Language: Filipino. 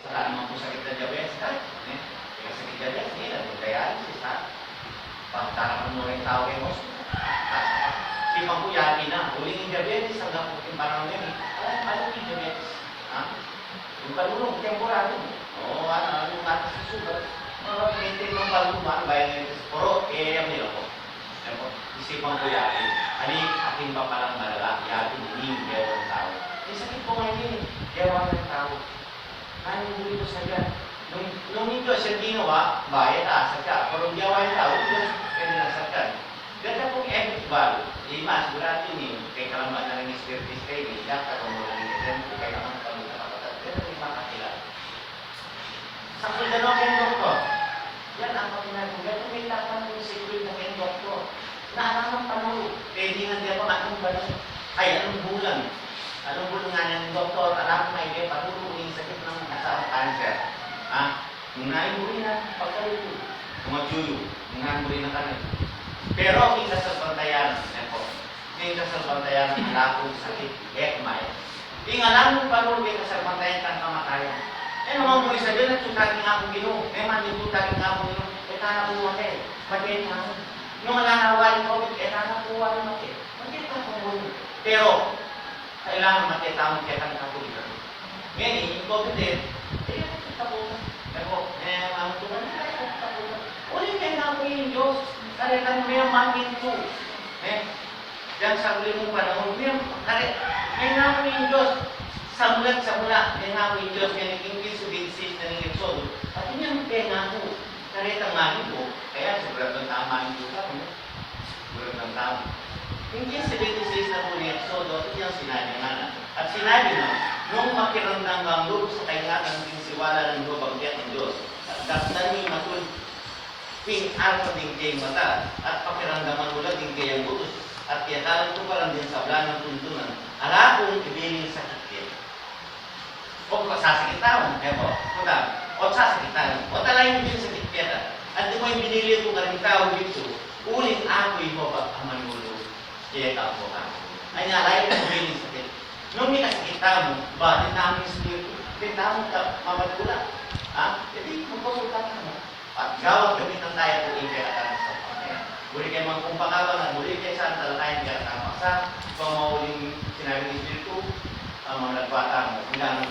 Wala naman po sakit na diabetes, ha? Kaya sakit na diabetes, hindi na po dialysis, ha? Pagtarang mo rin tao kayo, si Pangkuyaki na, huling yung diabetes, hanggang po yung parang ngayon, ano yung diabetes? Ha? Yung kalulong, temporary. Oo, yung atas sa sugat, maintain ng kalulungan, bayan ng pero, yan nila po. Yan po, si Pangkuyaki, ating pa palang malala, yakin, hindi yung gawang tao. Eh, sakit po ngayon, gawang ng tao. Kaya yung dito sa dyan. Nung ito siya ginawa, bayad asat ka. Pero yung gawa yung tao, Diyos, kaya nasat ka. Ganda pong epic value. Mas, sigurado yun kay kalaman na rin spiritis kayo, siya, katong mo lang yung kaya naman kami nakakatat. Pero yung makakilala. Sa kundano kayong doktor, yan ang pakinagong. Ganda may tapang yung secret na kayong doktor. Naalang ng panulog. Kaya hindi nga diya pa anong balang. Ay, anong bulan. Anong bulan nga ng doktor, alam na hindi patulog yung sakit ng nasa cancer. Nung naimuri na pagkaluto, kumadyuyo, nung naimuri na kanin. Pero kita sa pantayan, kita sa pantayan ng lakong sakit, ekmay. Alam mo pa rin kita sa pantayan kang kamatayan. Naman mo isa din, nagsutagin nga akong gino. May nagutagin nga akong gino. Etana po wate, magkita nga. Nung nanawalin ko, etana po wate, magkita po mo. Pero, kailangan makita mo kaya kang kapulitan. Ngayon, yung COVID din, kita po. Pero, ang tuman na kayo, kita po. Ulit kayo nga po yung Diyos. Karitan mo yung mamin po. Diyan sa uli mong panahon, may nga po yung Diyos. Sa mula, may nga po yung Diyos. Kaya naging kiso-binsis na ng Exodo. At yun yung kaya nga po. Karitan mamin po. Kaya, sobrang ng tama mamin po ka. Sobrang ng tama. Yung 1576 na po ni Exodo, ito yung sinabi nga. At sinabi na, nung makiramdam ang loob sa kaingatan ng siwala ng loob ang tiyak ng Diyos, at dasdan niyo matul, ping alpa din kayong mata, at pakiramdaman ulat din kayong butos, at tiyatalan ko parang din sa blanang tuntunan, ala kong ibiling sakit yan. O sasakit taon, o sasakit taon, o talayin din sakit kaya. At di mo yung binili ko karing tao dito, ulit ako yung babak ang manulo. Kaya tao po ka. Ay nalay ko bilin sakit. Nung minakikita mo, ba, tinamang spirito, tinamang ka, mamadula. Jadi, magpasulta ka mo. At gawag gamit ang tayo kung ikakatan sa pamaya. Muli kayo magkumpakaban, muli kayo saan talakayin ikakatan sa pamauling sinabi ng spirito, ang mga nagbata mo, kung gano'n